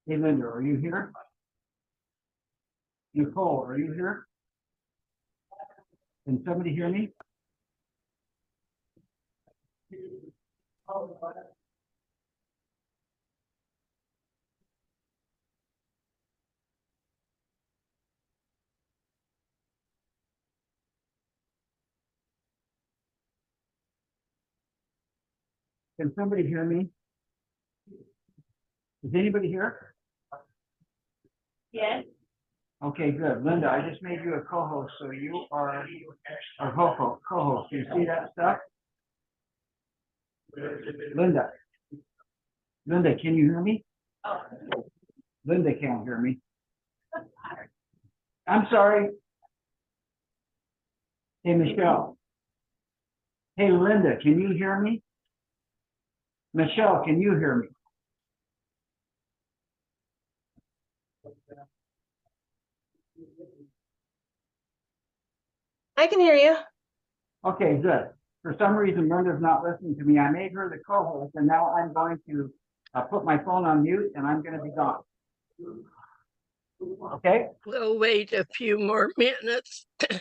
Hey, Linda, are you here? Nicole, are you here? Can somebody hear me? Can somebody hear me? Is anybody here? Yes. Okay, good. Linda, I just made you a co-host, so you are a co-host. Do you see that stuff? Linda. Linda, can you hear me? Oh. Linda can't hear me. I'm sorry. Hey, Michelle. Hey, Linda, can you hear me? Michelle, can you hear me? I can hear you. Okay, good. For some reason, Linda's not listening to me. I made her the co-host, and now I'm going to put my phone on mute, and I'm going to be gone. Okay? We'll wait a few more minutes to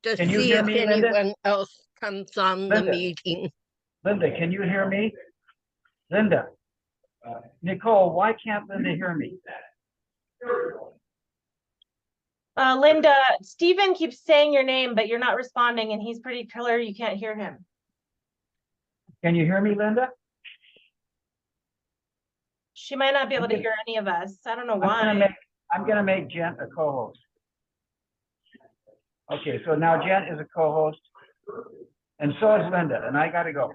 Can you see hear if me, Linda? anyone else comes on the Linda? meeting. Linda, can you hear me? Linda. Nicole, why can't Linda hear me? Linda, Stephen keeps saying your name, but you're not responding, and he's pretty clear you can't hear him. Can you hear me, Linda? She might not be able to hear any of us. I don't know why. I'm gonna make Jen a co-host. Okay, so now Jen is a co-host, and so is Linda, and I gotta go.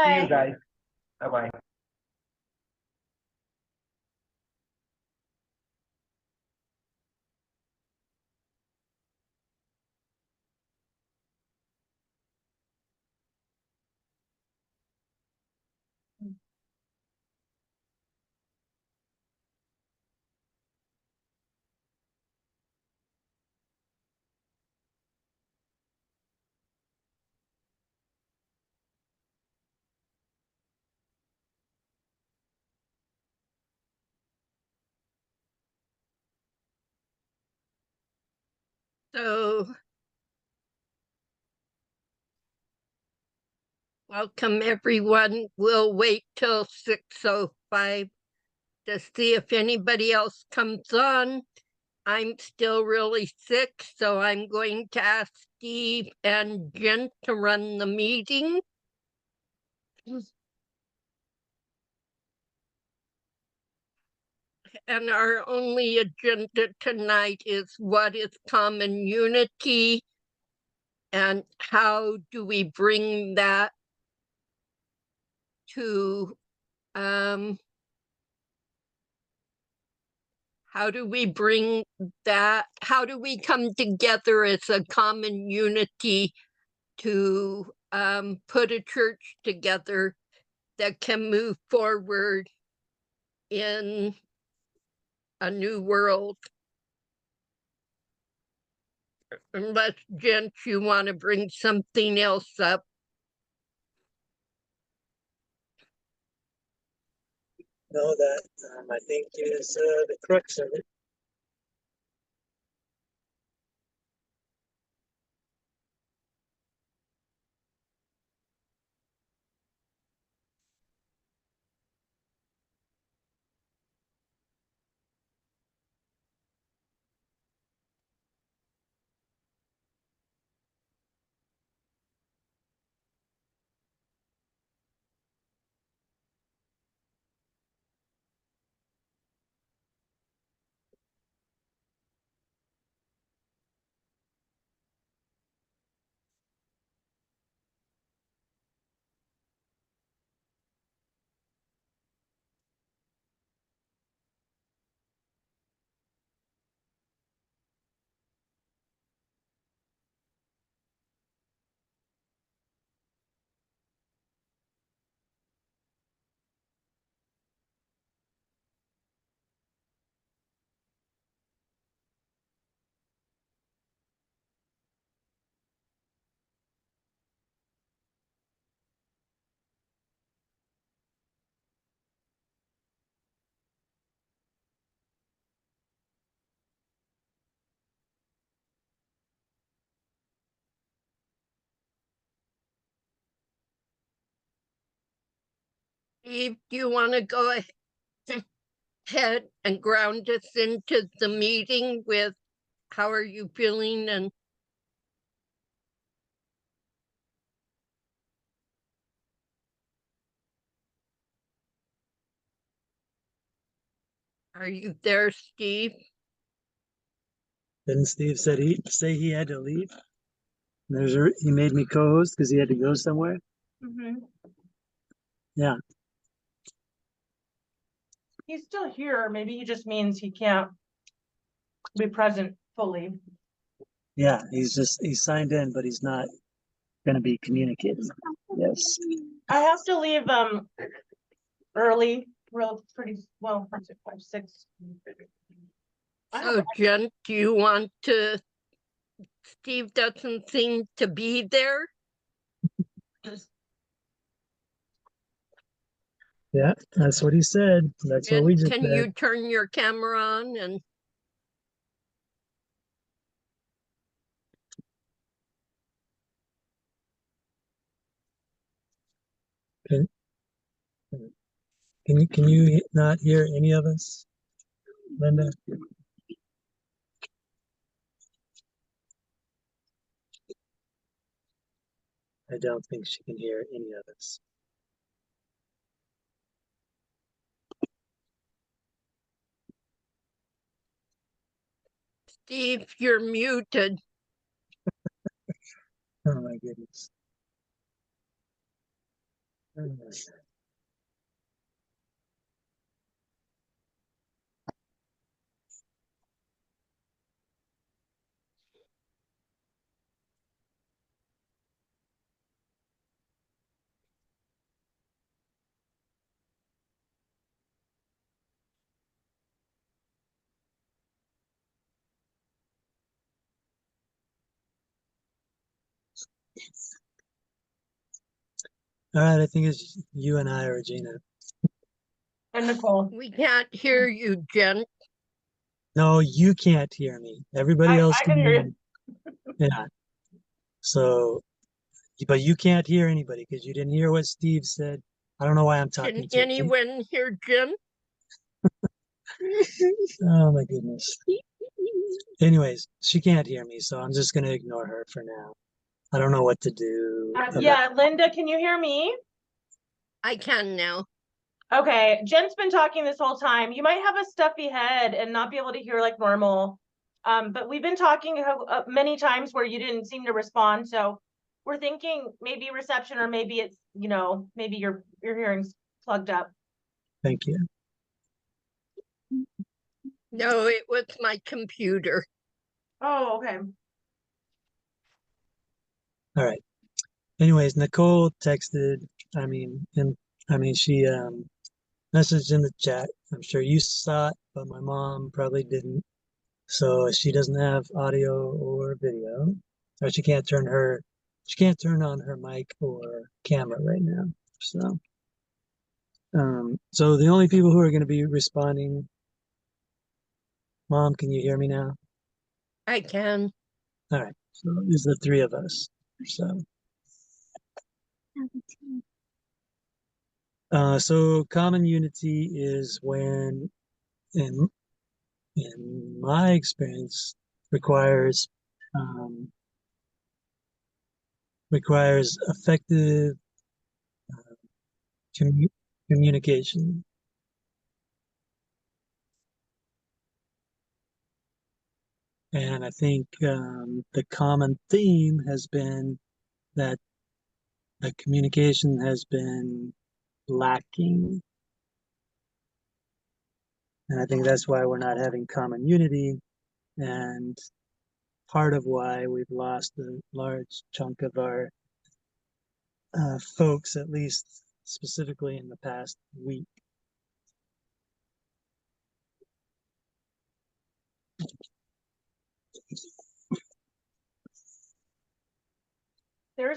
See you Bye. guys. Bye-bye. So, welcome everyone. We'll wait till 6:05 to see if anybody else comes on. I'm still really sick, so I'm going to ask Steve and Jen to run the meeting. And our only agenda tonight is what is common unity and how do we bring that to how do we come together as a common unity to put a church together that can move forward in a new world? Unless, Jen, you want to bring something else up. No, that I think is the crux of it. Steve, do you want to go ahead and ground us into the meeting with how are you feeling and are you there, Steve? Didn't Steve say he had to leave? He made me co-host because he had to go somewhere. Mhm. Yeah. He's still here. Maybe he just means he can't be present fully. Yeah, he's signed in, but he's not going to be communicating. Yes. I have to leave early, pretty well, 5, 6. I So have- Jen, do you want to, Steve doesn't seem to be there. Yeah, that's what he said. That's what Jen, we just can said. you turn your camera on and Can, can you not hear any of us, Linda? I don't think she can hear any of us. Steve, you're muted. Oh my goodness. All right, I think it's you and I, Regina. And Nicole. We can't hear you, Jen. No, you can't hear me. Everybody else I can hear you. Yeah. So, but you can't hear anybody because you didn't hear what Steve said. I don't know why I'm talking Can to you. anyone hear Jen? Oh my goodness. Anyways, she can't hear me, so I'm just gonna ignore her for now. I don't know what to do. Yeah, Linda, can you hear me? I can now. Okay, Jen's been talking this whole time. You might have a stuffy head and not be able to hear like normal. But we've been talking many times where you didn't seem to respond. So we're thinking maybe reception, or maybe it's, maybe your hearing's plugged up. Thank you. No, it was my computer. Oh, okay. All right. Anyways, Nicole texted, she messaged in the chat. I'm sure you saw it, but my mom probably didn't. So she doesn't have audio or video. Or she can't turn on her mic or camera right now. So the only people who are going to be responding, Mom, can you hear me now? I can. All right. So it's the three of us. So common unity is when, in my experience, requires effective communication. And I think the common theme has been that the communication has been lacking. And I think that's why we're not having common unity, and part of why we've lost a large chunk of our folks, at least specifically in the past week. There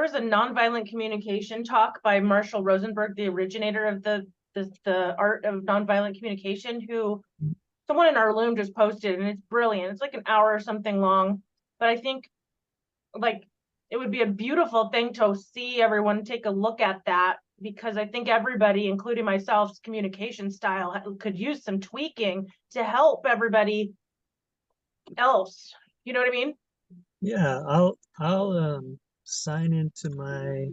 was a nonviolent communication talk by Marshall Rosenberg, the originator of the art of nonviolent communication, who someone in our loom just posted, and it's brilliant. It's like an hour or something long, but I think like it would be a beautiful thing to see everyone take a look at that, because I think everybody, including myself's communication style, could use some tweaking to help everybody else. You know what I mean? Yeah, I'll sign into my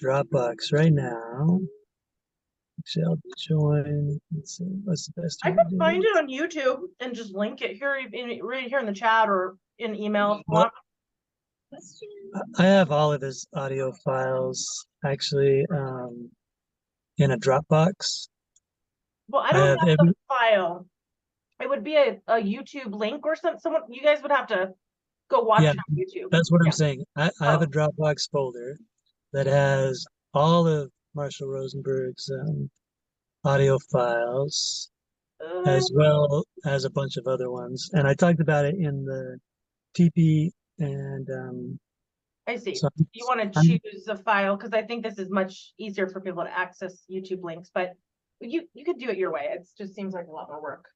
Dropbox right now. Actually, I'll join. Let's see, what's the best I way can to do find this? it on YouTube and just link it here, right here in the chat or in email if you Well, want. I have all of his audio files actually in a Dropbox. Well, I I don't have have every the file. It would be a YouTube link or something. Someone, you guys would have to go watch yeah, it on YouTube. that's what Yeah. I'm saying. I have a Oh. Dropbox folder that has all of Marshall Rosenberg's audio files, as well as a bunch of other ones. And I talked about it in the TP, and I see. so You want to I'm, choose a file because I think this is much easier for people to access YouTube links, but you could do it your way. It just seems like a lot more work.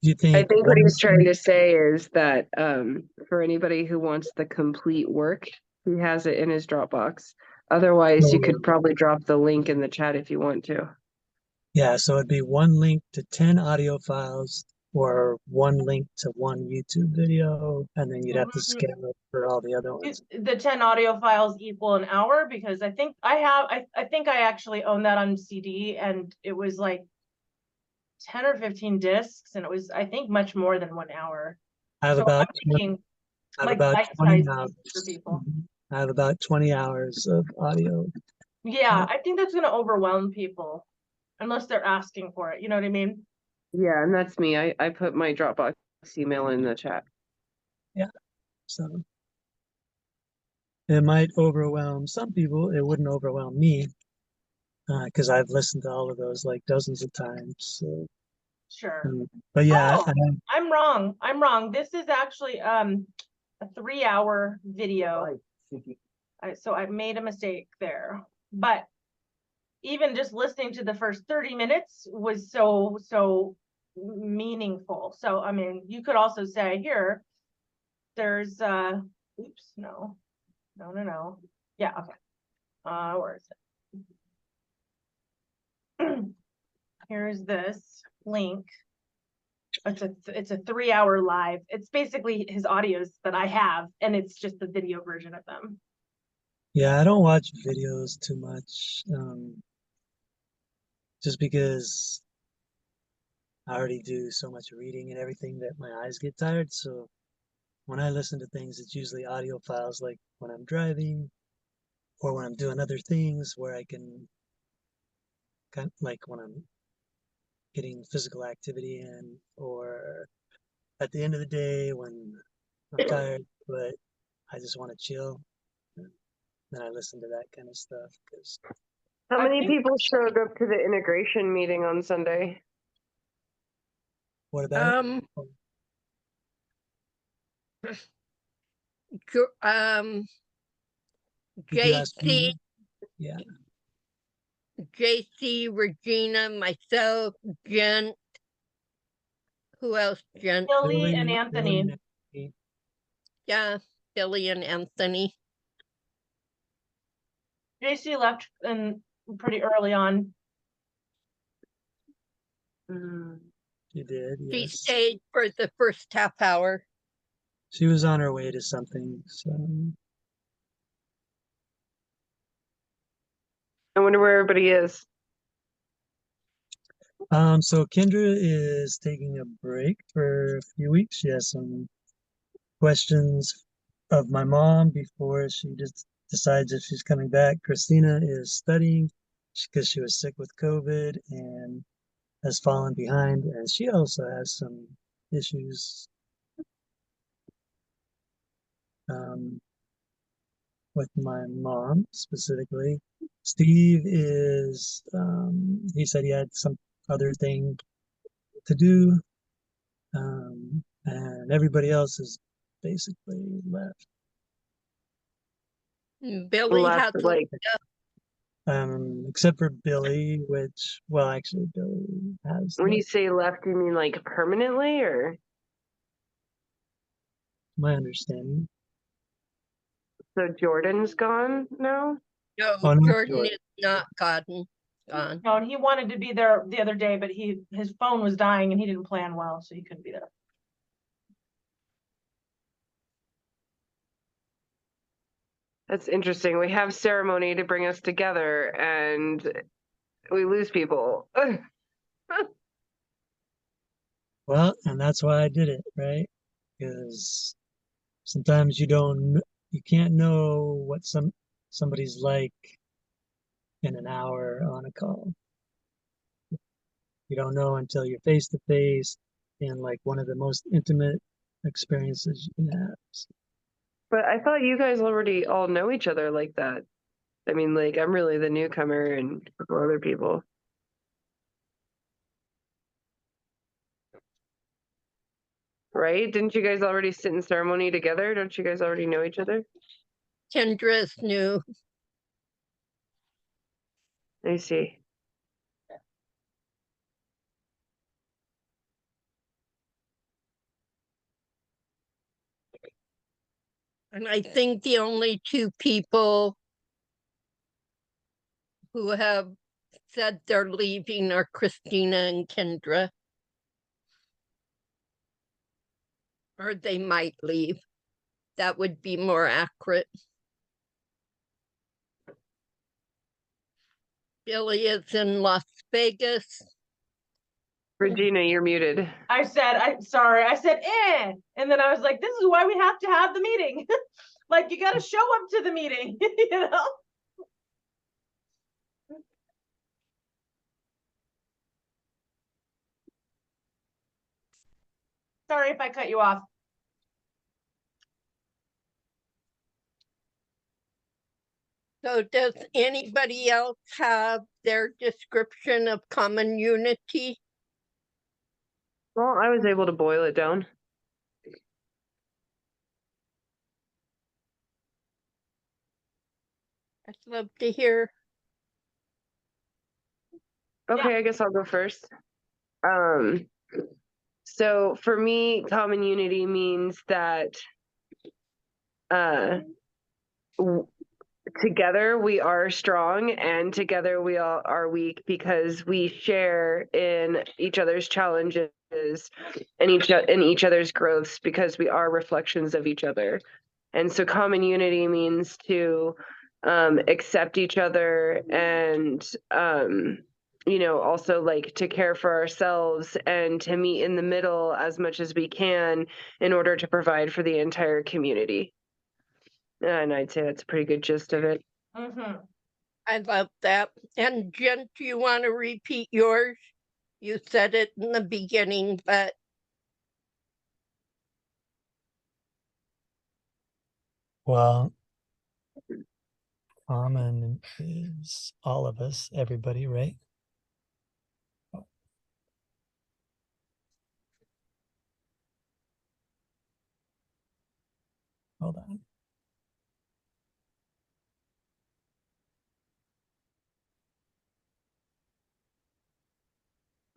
do you I think think what one? he's trying to say is that for anybody who wants the complete work, he has it in his Dropbox. Otherwise, you could probably drop the link in the chat if you want to. Yeah, so it'd be one link to 10 audio files or one link to one YouTube video, and then you'd have to scale it for all the other ones. The 10 audio files equal an hour, because I think I think I actually own that on CD, and it was like 10 or 15 discs, and it was, I think, much more than 1 hour. I have So about I'm thinking I have like about 20 bite-sized hours. for people. I have about 20 hours of audio. Yeah, I think that's gonna overwhelm people unless they're asking for it. You know what I mean? Yeah, and that's me. I put my Dropbox email in the chat. Yeah, so it might overwhelm some people. It wouldn't overwhelm me because I've listened to all of those like dozens of times. So, Sure. but yeah, Oh, I'm wrong. This is actually a 3-hour video. So I made a mistake there. But even just listening to the first 30 minutes was so meaningful. So I mean, you could also say here, there's oops, no. Yeah, okay. Where is it? Here's this link. It's a 3-hour live. It's basically his audios that I have, and it's just the video version of them. yeah, I don't watch videos too much, just because I already do so much reading and everything that my eyes get tired. So when I listen to things, it's usually audio files, like when I'm driving or when I'm doing other things where I can kind of, like when I'm getting physical activity in, or at the end of the day when I'm tired, but I just want to chill. Then I listen to that kind of stuff. Because How I many think- people showed up to the integration meeting on Sunday? what about did you ask JC, me? Yeah. JC, Regina, myself, Jen. Who else, Jen? Billy and Billy Anthony. and Anthony. Yeah, Billy and Anthony. JC left pretty early on. She did, She yes. stayed for the first half hour. She was on her way to something, so. I wonder where everybody is. So Kendra is taking a break for a few weeks. She has some questions of my mom before she just decides if she's coming back. Christina is studying because she was sick with COVID and has fallen behind, and she also has some issues with my mom specifically. Steve is, he said he had some other thing to do, and everybody else is basically left. Billy Left, has like, Except for Billy, which, well, actually, Billy has when you left. say left, you mean like permanently or? my understanding. So Jordan's gone now? No, Oh, no. Jordan is not gone. No, and he wanted to be there the other day, but his phone was dying and he didn't plan well, so he couldn't be there. That's interesting. We have ceremony to bring us together and we lose people. Well, and that's why I did it, right? Because sometimes you can't know what somebody's like in an hour on a call. You don't know until you're face to face in like one of the most intimate experiences you can have. But I thought you guys already all know each other like that. I mean, like, I'm really the newcomer and a couple other people. Right? Didn't you guys already sit in ceremony together? Don't you guys already know each other? Kendra's new. I see. And I think the only two people who have said they're leaving are Christina and Kendra. Or they might leave. That would be more accurate. Billy is in Las Vegas. Regina, you're muted. I said, I said, and then I was like, this is why we have to have the meeting. Like, you got to show up to the meeting, you know? Sorry if I cut you off. So does anybody else have their description of common unity? Well, I was able to boil it down. I'd love to hear. Okay, Yeah. I guess I'll go first. So for me, common unity means that together we are strong and together we all are weak because we share in each other's challenges and each other's growths because we are reflections of each other. And so common unity means to accept each other and also like to care for ourselves and to meet in the middle as much as we can in order to provide for the entire community. And I'd say that's a pretty good gist of it. Mm-hmm. I love that. And Jen, do you want to repeat yours? You said it in the beginning, but Well, common is all of us, everybody, right? Hold on.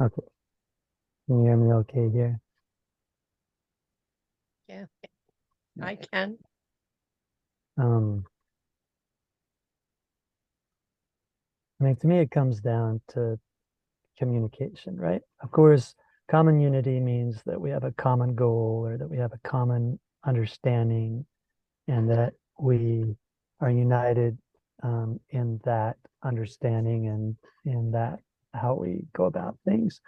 Okay. Can you hear me okay here? yeah, I can. I mean, to me, it comes down to communication, right? Of course, common unity means that we have a common goal or that we have a common understanding and that we are united in that understanding and in that how we go about things.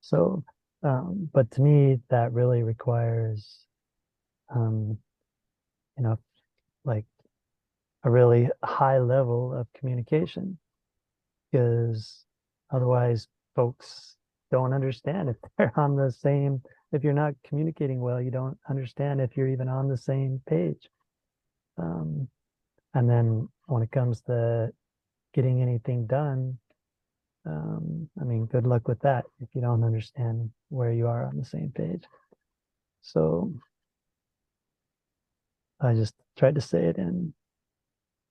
So, but to me, that really requires, like a really high level of communication, because otherwise folks don't understand if they're on the same, if you're not communicating well, you don't understand if you're even on the same page. And then when it comes to getting anything done, I mean, good luck with that if you don't understand where you are on the same page. So I just tried to say it in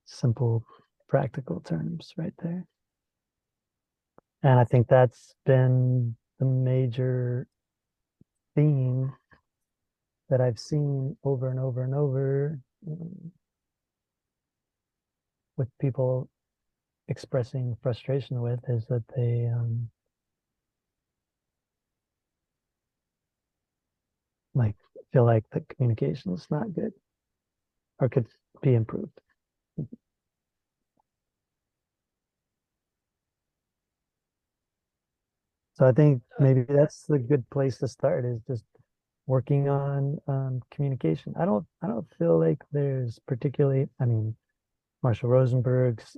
simple, practical terms right there. And I think that's been the major theme that I've seen over and over and over with people expressing frustration with is that they like feel like the communication is not good or could be improved. So I think maybe that's the good place to start, is just working on communication. I don't feel like there's particularly, I mean, Marshall Rosenberg's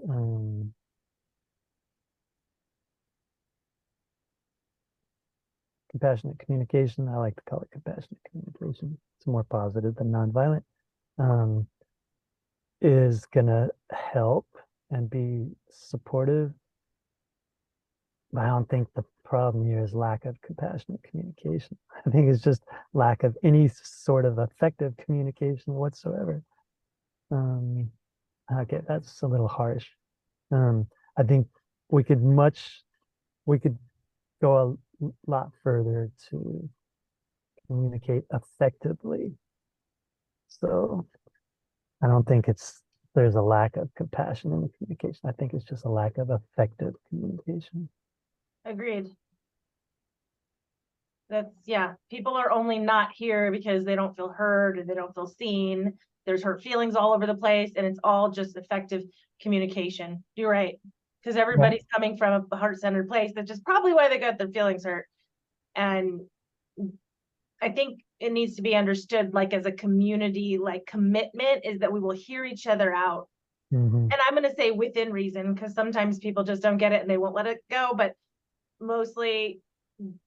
compassionate communication, I like to call it compassionate communication, it's more positive than nonviolent, is gonna help and be supportive. But I don't think the problem here is lack of compassionate communication. I think it's just lack of any sort of effective communication whatsoever. Okay, that's a little harsh. I think we could go a lot further to communicate effectively. So I don't think there's a lack of compassion in the communication. I think it's just a lack of effective communication. Agreed. Yeah, people are only not here because they don't feel heard or they don't feel seen. There's hurt feelings all over the place, and it's all just effective communication. You're right. Because everybody's coming from a heart-centered place. That's just probably why they got their feelings hurt. And I think it needs to be understood, like, as a community, like, commitment is that we will hear each other out. And I'm going to say within reason, because sometimes people just don't get it and they won't let it go. But mostly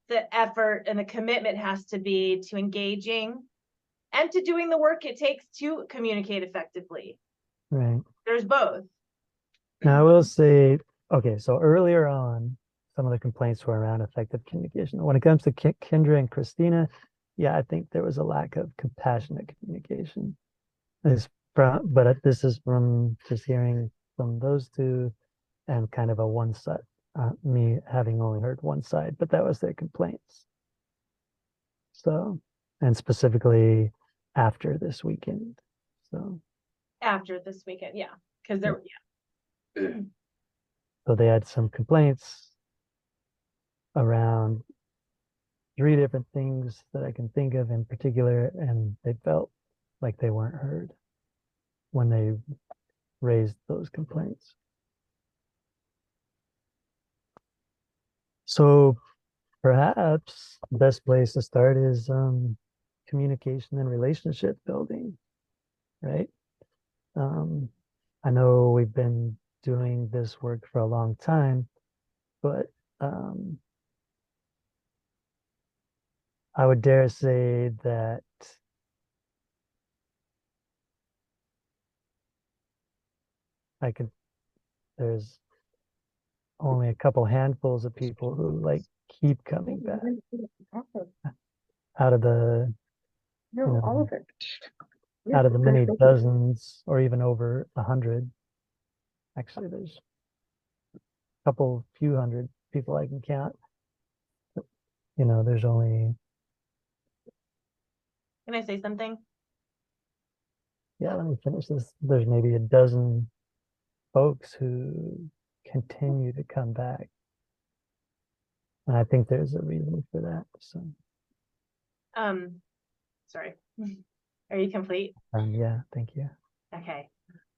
the effort and the commitment has to be to engaging and to doing the work it takes to communicate effectively. Right. There's both. Now I will say, okay, so earlier on, some of the complaints were around effective communication. When it comes to Kendra and Christina, yeah, I think there was a lack of compassionate communication. But this is from just hearing from those two and kind of a one side, me having only heard one side, but that was their complaints. So, and specifically after this weekend. So After this weekend, yeah, because there, yeah. So they had some complaints around 3 different things that I can think of in particular, and they felt like they weren't heard when they raised those complaints. So perhaps the best place to start is communication and relationship building, right? I know we've been doing this work for a long time, but I would dare say that there's only a couple handfuls of people who like keep coming back out of the all of it. out of the many dozens or even over 100. Actually, there's a few hundred people I can count. There's only, Can I say something? yeah, let me finish this. There's maybe a dozen folks who continue to come back. And I think there's a reason for that. So Sorry. Are you complete? yeah, thank you. Okay.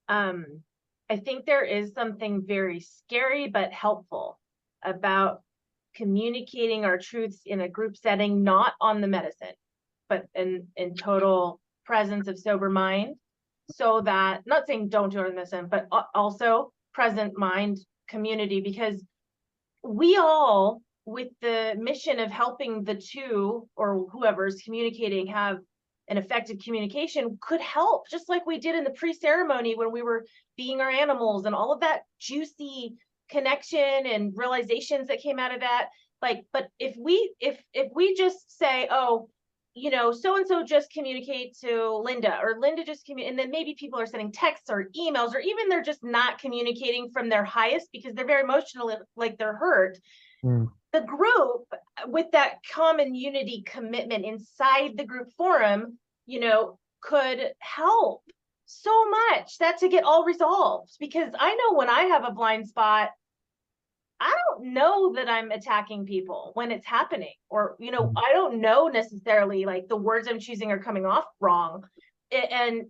I think there is something very scary but helpful about communicating our truths in a group setting, not on the medicine, but in total presence of sober mind. So that, not saying don't do it on the medicine, but also present mind community, because we all, with the mission of helping the two or whoever's communicating have an effective communication, could help, just like we did in the pre-ceremony when we were being our animals and all of that juicy connection and realizations that came out of that. Like, but if we just say, oh, so-and-so just communicate to Linda, or Linda just communicate, and then maybe people are sending texts or emails, or even they're just not communicating from their highest because they're very emotional, like they're hurt. The group, with that common unity commitment inside the group forum, you know, could help so much that to get all resolved. Because I know when I have a blind spot, I don't know that I'm attacking people when it's happening, or, you know, I don't know necessarily like the words I'm choosing are coming off wrong. And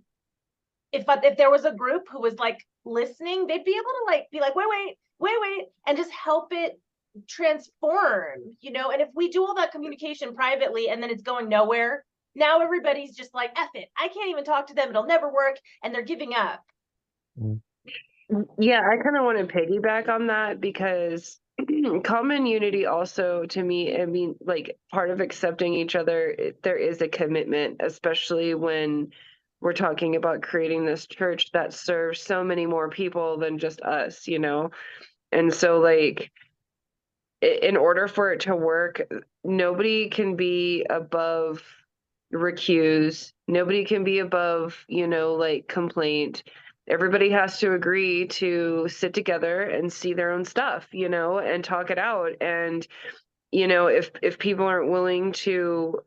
if there was a group who was like listening, they'd be able to like be like, wait, and just help it transform, you know. And if we do all that communication privately and then it's going nowhere, now everybody's just like, F it, I can't even talk to them, it'll never work, and they're giving up. Yeah, I kind of want to piggyback on that because common unity also, to me, I mean, like part of accepting each other, there is a commitment, especially when we're talking about creating this church that serves so many more people than just us, you know? And so, like, in order for it to work, nobody can be above recuse. Nobody can be above, you know, like complaint. Everybody has to agree to sit together and see their own stuff, you know, and talk it out. And, you know, if people aren't willing to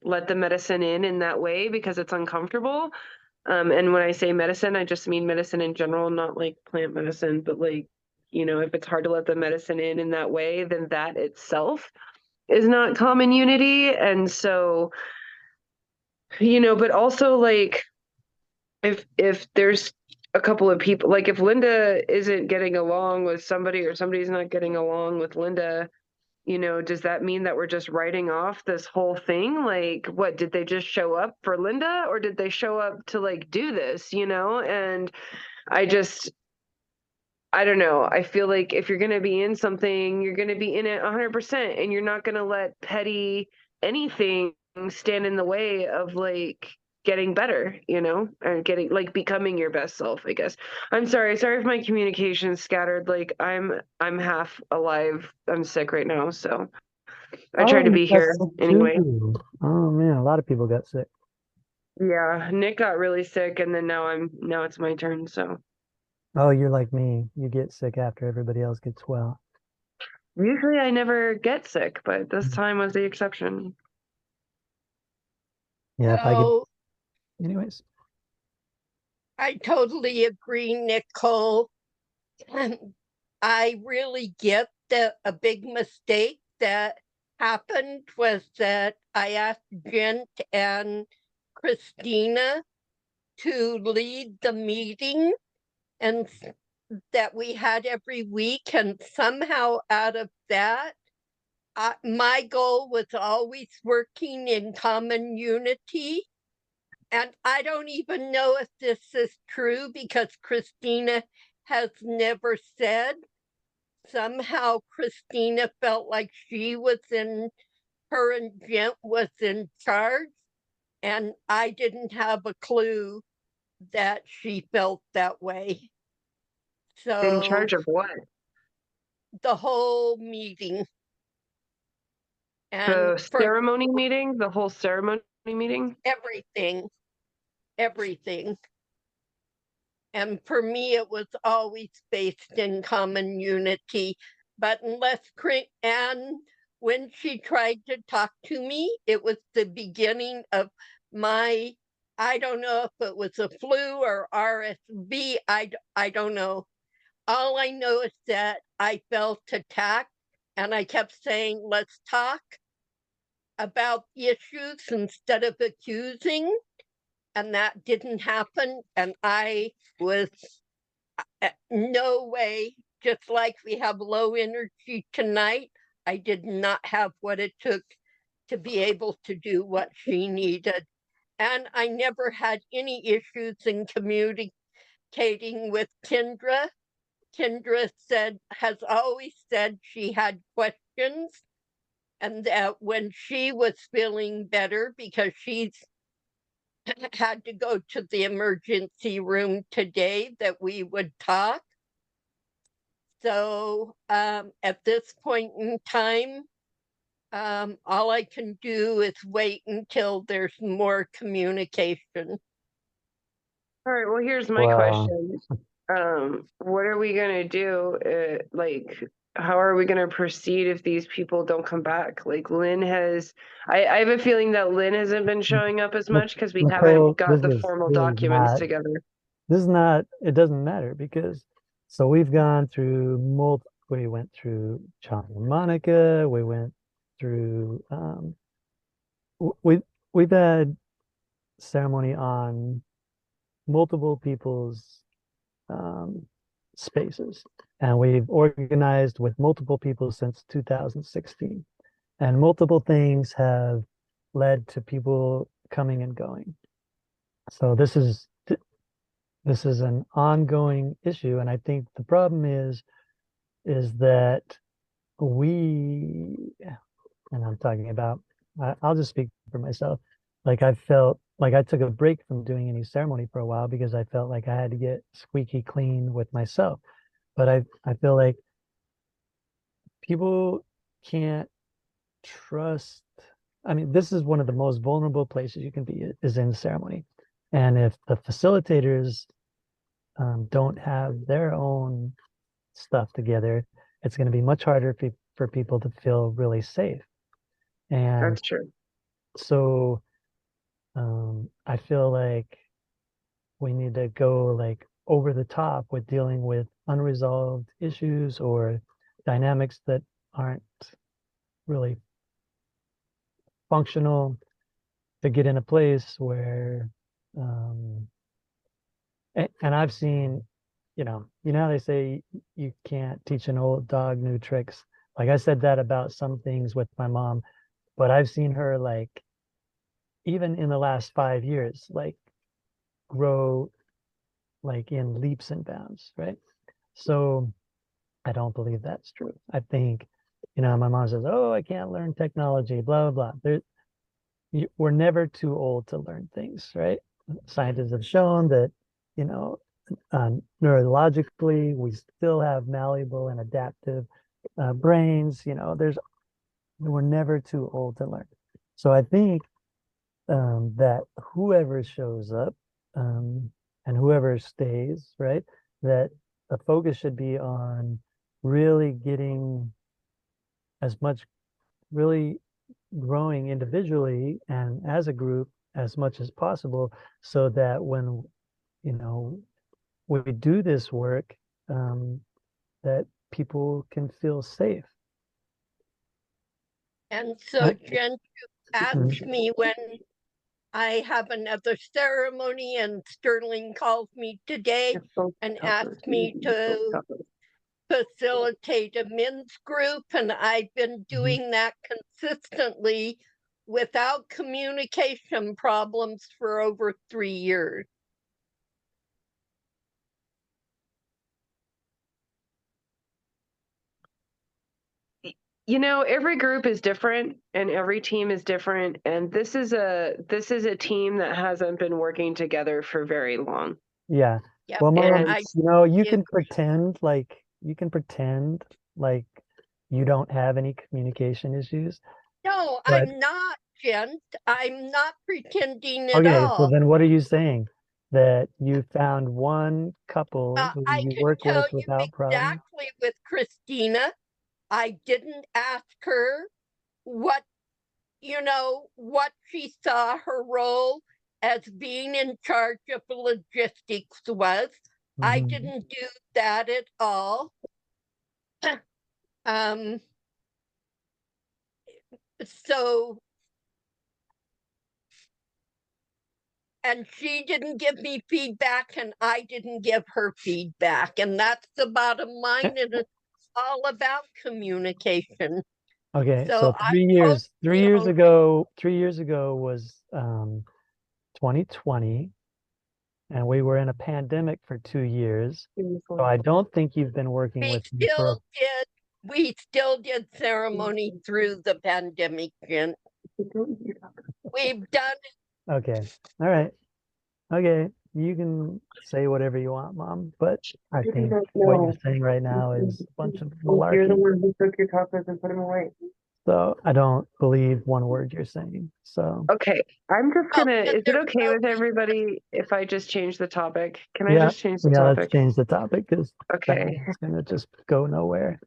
let the medicine in that way because it's uncomfortable. And when I say medicine, I just mean medicine in general, not like plant medicine, but like, you know, if it's hard to let the medicine in that way, then that itself is not common unity. And so, you know, but also like if there's a couple of people, like if Linda isn't getting along with somebody or somebody's not getting along with Linda, you know, does that mean that we're just writing off this whole thing? Like, what, did they just show up for Linda, or did they show up to like do this, you know? And I don't know. I feel like if you're going to be in something, you're going to be in it 100%, and you're not going to let petty anything stand in the way of like getting better, you know, and getting like becoming your best self, I guess. I'm sorry if my communication's scattered. Like I'm half alive. I'm sick right now, so I try to you be got here sick anyway. too. Oh man, a lot of people got sick. Yeah, Nick got really sick, and then now it's my turn, so. Oh, you're like me. You get sick after everybody else gets well. Usually I never get sick, but this time was the exception. Yeah, if I could. So Anyways, I totally agree, Nicole. I really get that a big mistake that happened was that I asked Jen and Christina to lead the meeting and that we had every week, and somehow out of that, my goal was always working in common unity. And I don't even know if this is true because Christina has never said. Somehow Christina felt like her and Jen was in charge. And I didn't have a clue that she felt that way. In So charge of what? the whole meeting. And The for ceremony meeting? The whole ceremony meeting? everything. And for me, it was always based in common unity. But when she tried to talk to me, it was the beginning of I don't know if it was a flu or RSV. I don't know. All I know is that I felt attacked, and I kept saying, let's talk about issues instead of accusing. And that didn't happen. And I was no way, just like we have low energy tonight, I did not have what it took to be able to do what she needed. And I never had any issues in communicating with Kendra. Kendra has always said she had questions, and that when she was feeling better, because she's had to go to the emergency room today, that we would talk. So at this point in time, all I can do is wait until there's more communication. All right, well, here's my wow. question. What are we gonna do? Like, how are we going to proceed if these people don't come back? Like Lynn has, I have a feeling that Lynn hasn't been showing up as much because we Nicole, haven't got the formal documents together. It doesn't matter because, so we've gone through we went through John and Monica, we went through, we've had ceremony on multiple people's spaces, and we've organized with multiple people since 2016, and multiple things have led to people coming and going. So this is an ongoing issue, and I think the problem is that and I'm talking about, I'll just speak for myself. Like I felt like I took a break from doing any ceremony for a while because I felt like I had to get squeaky clean with myself. But I feel like people can't trust. I mean, this is one of the most vulnerable places you can be, is in ceremony. And if the facilitators don't have their own stuff together, it's going to be much harder for people to feel really safe. And That's true. so I feel like we need to go like over the top with dealing with unresolved issues or dynamics that aren't really functional, to get in a place where and I've seen, you know how they say you can't teach an old dog new tricks. Like I said that about some things with my mom, but I've seen her, like, even in the last 5 years, like grow like in leaps and bounds, right? So I don't believe that's true. I think, my mom says, "Oh, I can't learn technology, blah, blah, blah." We're never too old to learn things, right? Scientists have shown that, neurologically, we still have malleable and adaptive brains. We're never too old to learn. So I think that whoever shows up and whoever stays, right, that the focus should be on really getting as much, really growing individually and as a group as much as possible, so that when we do this work, that people can feel safe. And so Jen, you asked me when I have another ceremony, and Sterling called me today and asked me to facilitate a men's group, and I've been doing that consistently without communication problems for over 3 years. Every group is different and every team is different, and this is a team that hasn't been working together for very long. Yeah. Yep. Well, Mom, And you can pretend like you don't have any communication issues. No, But I'm not, Jen. I'm not pretending at okay, all. so then what are you saying? That you found one couple who I you can work tell with you without problems? exactly with Christina. I didn't ask her what she saw her role as being in charge of logistics was. I didn't do that at all. So, and she didn't give me feedback and I didn't give her feedback, and that's the bottom line, and it's all about communication. Okay, So so 3 years ago was 2020, and we were in a pandemic for 2 years. So I don't think you've been working with me for. We still did ceremony through the pandemic, Jen. We've done it. Okay, all right. Okay, you can say whatever you want, Mom, but I think what you're saying right now is a bunch of malarkey. You're the one who took your tacos and put them away. So I don't believe one word you're saying. So okay, I'm just gonna. Is it okay with everybody if I just change the topic? Can I just change the topic? Let's change the topic, because Okay. it's gonna just go nowhere.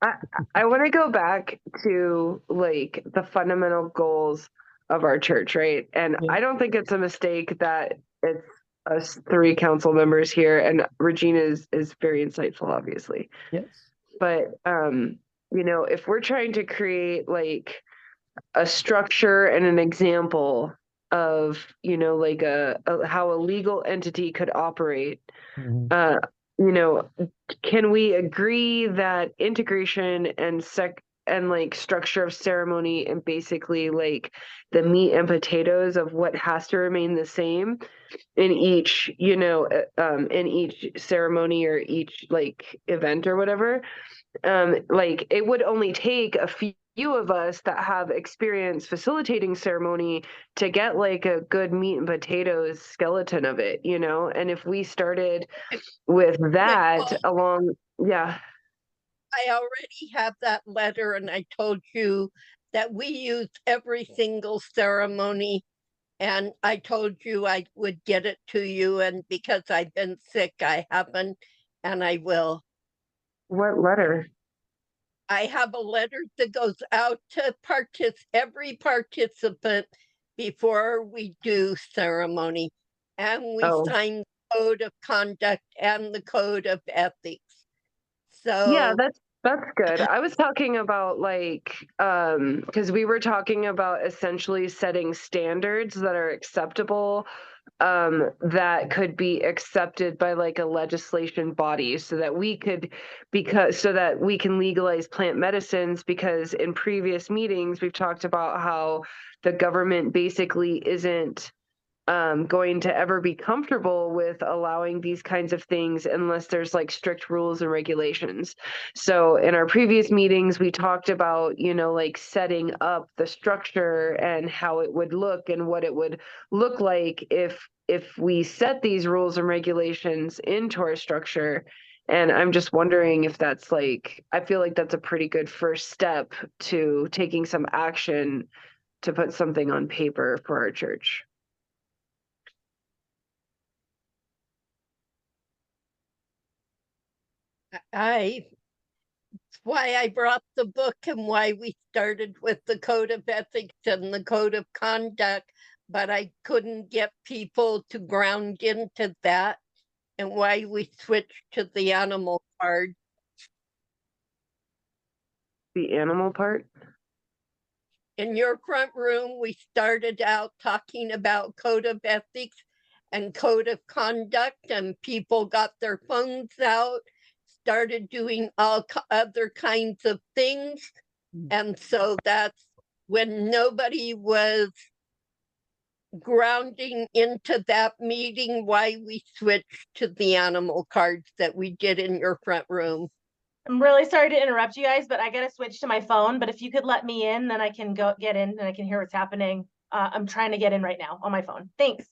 I want to go back to like the fundamental goals of our church, right? And Yeah. I don't think it's a mistake that it's us three council members here, and Regina is very insightful, obviously. Yes. But you know, if we're trying to create like a structure and an example of, you know, like how a legal entity could operate, Mhm. you know, can we agree that integration and like structure of ceremony and basically like the meat and potatoes of what has to remain the same in each, you know, in each ceremony or each like event or whatever, like it would only take a few of us that have experience facilitating ceremony to get like a good meat and potatoes skeleton of it, you know? And if we started with that Nicole, along, yeah. I already have that letter and I told you that we use every single ceremony. And I told you I would get it to you, and because I've been sick, I haven't, and I will. What letter? I have a letter that goes out to every participant before we do ceremony. And we Oh, sign the code of conduct and the code of ethics. yeah, So that's good. I was talking about like because we were talking about essentially setting standards that are acceptable, that could be accepted by like a legislation body so that we could, because so that we can legalize plant medicines, because in previous meetings we've talked about how the government basically isn't going to ever be comfortable with allowing these kinds of things unless there's like strict rules and regulations. So in our previous meetings, we talked about, you know, like setting up the structure and how it would look and what it would look like if we set these rules and regulations into our structure. And I'm just wondering if that's like, I feel like that's a pretty good first step to taking some action to put something on paper for our church. that's why I brought the book and why we started with the code of ethics and the code of conduct, but I couldn't get people to ground into that, and why we switched to the animal card. The animal part? In your front room, we started out talking about code of ethics and code of conduct, and people got their phones out, started doing all other kinds of things. And so that's when nobody was grounding into that meeting, why we switched to the animal cards that we did in your front room. I'm really sorry to interrupt you guys, but I gotta switch to my phone. But if you could let me in, then I can go get in and I can hear what's happening. I'm trying to get in right now on my phone. Thanks.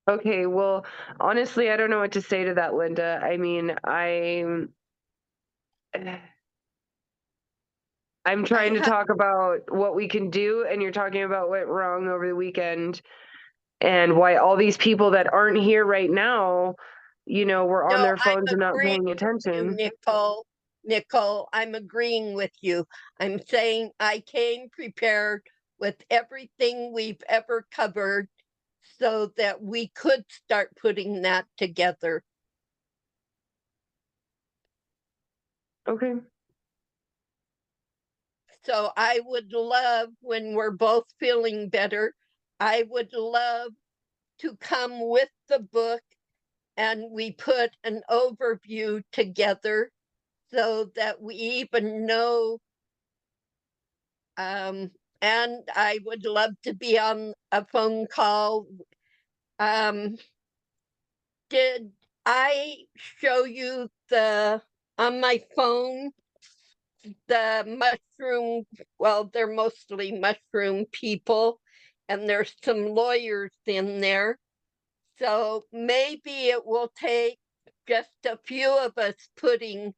Okay, well, honestly, I don't know what to say to that, Linda. I mean, I'm trying to talk about what we can do, and you're talking about what went wrong over the weekend and why all these people that aren't here right now, you know, were on No, their phones and not agreeing paying with you, attention. Nicole. Nicole, I'm agreeing with you. I'm saying I came prepared with everything we've ever covered so that we could start putting that together. Okay. So I would love, when we're both feeling better, I would love to come with the book and we put an overview together so that we even know. And I would love to be on a phone call. Did I show you on my phone the mushroom? Well, they're mostly mushroom people, and there's some lawyers in there. So maybe it will take just a few of us putting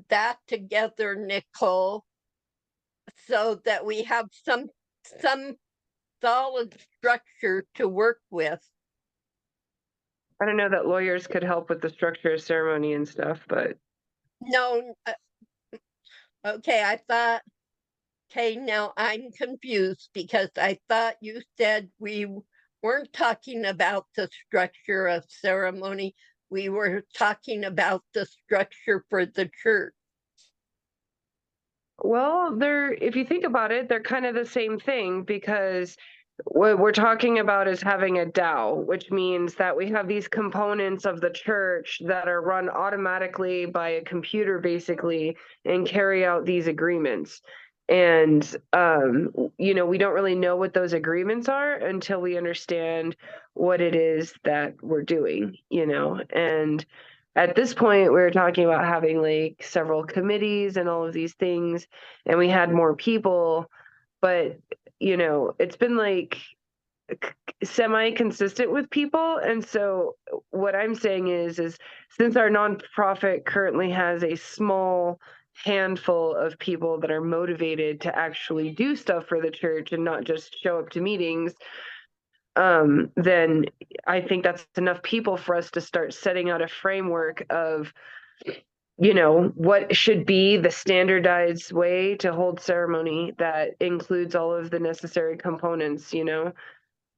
that together, Nicole, so that we have some solid structure to work with. I don't know that lawyers could help with the structure of ceremony and stuff, but No, okay, okay, now I'm confused because I thought you said we weren't talking about the structure of ceremony. We were talking about the structure for the church. well, if you think about it, they're kind of the same thing, because what we're talking about is having a DAO, which means that we have these components of the church that are run automatically by a computer, basically, and carry out these agreements. And, we don't really know what those agreements are until we understand what it is that we're doing, and at this point, we were talking about having like several committees and all of these things, and we had more people, but it's been like semi-consistent with people. And so what I'm saying is since our nonprofit currently has a small handful of people that are motivated to actually do stuff for the church and not just show up to meetings, then I think that's enough people for us to start setting out a framework of, what should be the standardized way to hold ceremony that includes all of the necessary components,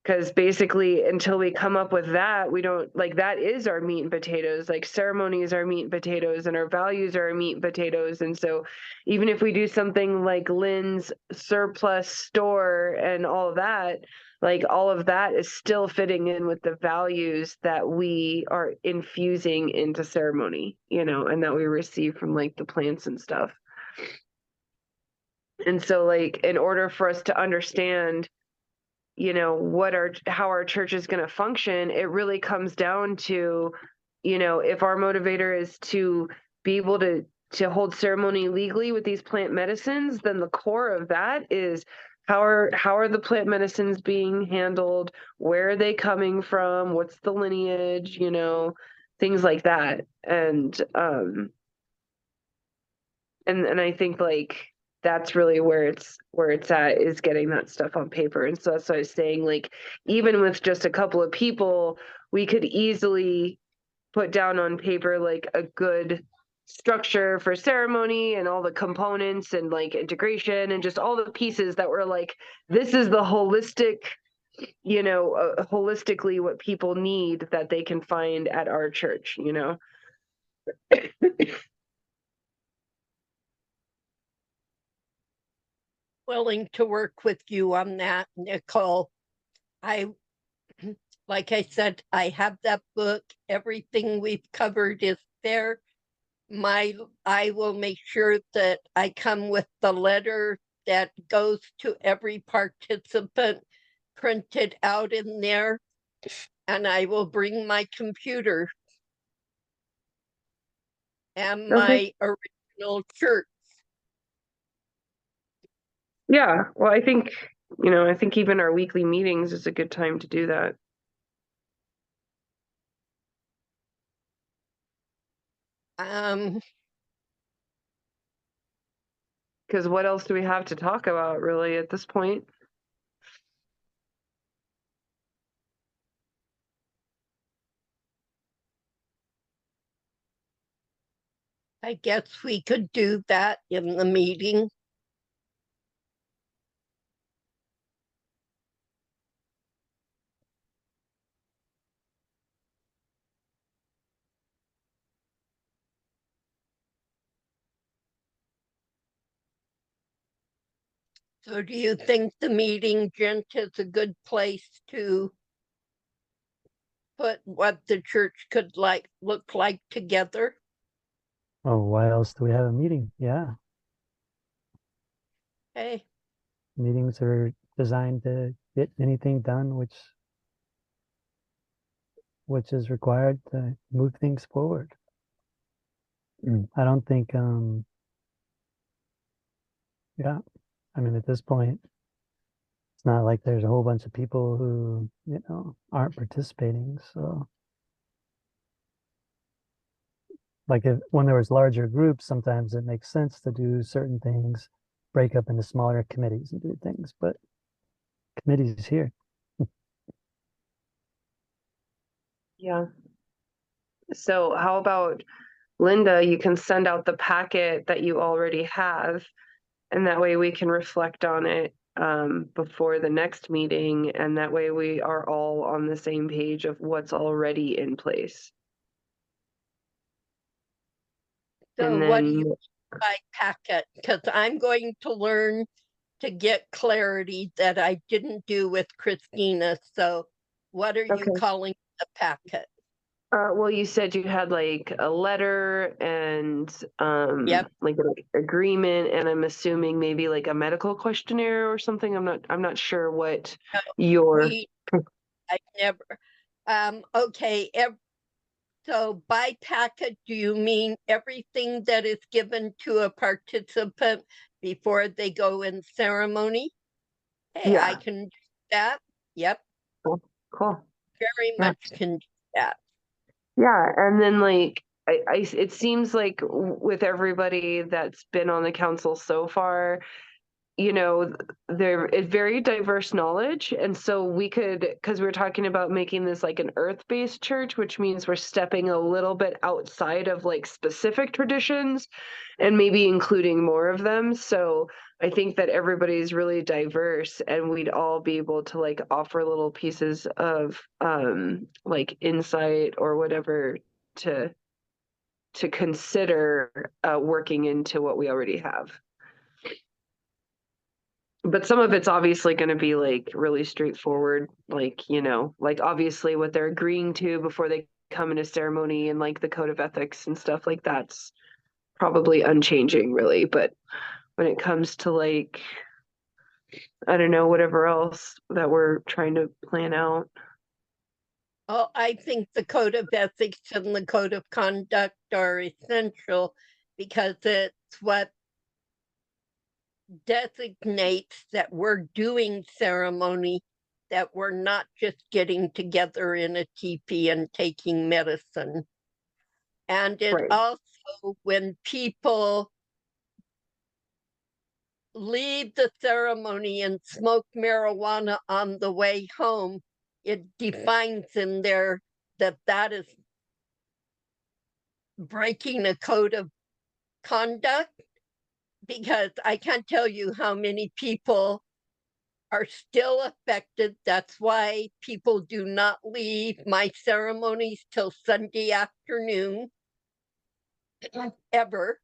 because basically until we come up with that, we don't, like, that is our meat and potatoes. Like, ceremonies are meat and potatoes, and our values are meat and potatoes. And so even if we do something like Lynn's surplus store and all of that, like, all of that is still fitting in with the values that we are infusing into ceremony, and that we receive from like the plants and stuff. And so, like, in order for us to understand how our church is going to function, it really comes down to, if our motivator is to be able to hold ceremony legally with these plant medicines, then the core of that is how are the plant medicines being handled? Where are they coming from? What's the lineage? Things like that. And I think, like, that's really where it's at, is getting that stuff on paper. And so that's what I was saying, like, even with just a couple of people, we could easily put down on paper like a good structure for ceremony and all the components and like integration and just all the pieces that were like, this is the holistic, holistically what people need that they can find at our church. Willing to work with you on that, Nicole. Like I said, I have that book. Everything we've covered is there. I will make sure that I come with the letter that goes to every participant printed out in there, and I will bring my computer and my original shirt. Yeah, well, I think even our weekly meetings is a good time to do that. Because what else do we have to talk about really at this point? I guess we could do that in the meeting. So do you think the meeting, Gent, is a good place to put what the church could look like together? Oh, why else do we have a meeting? Yeah. Hey, Meetings are designed to get anything done which is required to move things forward. I don't think yeah, I mean, at this point, it's not like there's a whole bunch of people who, aren't participating. So like when there was larger groups, sometimes it makes sense to do certain things. break up into smaller committees and do things, but committees here. Yeah. So how about Linda, you can send out the packet that you already have, and that way we can reflect on it before the next meeting, and that way we are all on the same page of what's already in place. So And what do then, you mean by packet? Because I'm going to learn to get clarity that I didn't do with Christina. So what are you okay. calling a packet? Well, you said you had like a letter and Yep. like an agreement, and I'm assuming maybe like a medical questionnaire or something. I'm not sure what No, your I never. Okay. So by packet, do you mean everything that is given to a participant before they go in ceremony? Hey, I yeah. can do that. Yep. Cool. Very Yeah. much can do that. Yeah, and then like it seems like with everybody that's been on the council so far, you know, there is very diverse knowledge, and so we could, because we're talking about making this like an earth-based church, which means we're stepping a little bit outside of like specific traditions and maybe including more of them. So I think that everybody's really diverse, and we'd all be able to like offer little pieces of like insight or whatever to consider working into what we already have. But some of it's obviously going to be like really straightforward, like, you know, like obviously what they're agreeing to before they come into ceremony, and like the code of ethics and stuff like that's probably unchanging really. But when it comes to like, I don't know, whatever else that we're trying to plan out. Oh, I think the code of ethics and the code of conduct are essential because it's what designates that we're doing ceremony, that we're not just getting together in a teepee and taking medicine. And it Right. also, when people leave the ceremony and smoke marijuana on the way home, it defines in there that that is breaking a code of conduct, because I can't tell you how many people are still affected. That's why people do not leave my ceremonies till Sunday afternoon ever,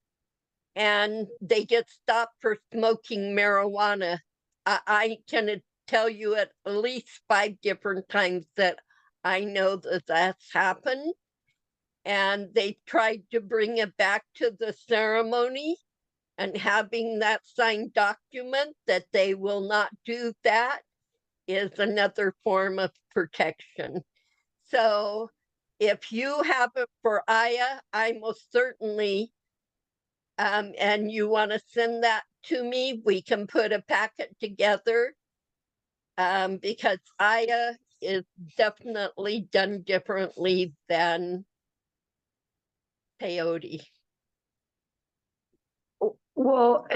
and they get stopped for smoking marijuana. I can tell you at least 5 different times that I know that that's happened, and they tried to bring it back to the ceremony, and having that signed document that they will not do that is another form of protection. So if you have it for Aya, I most certainly, and you want to send that to me, we can put a packet together, because Aya is definitely done differently than peyote. Well,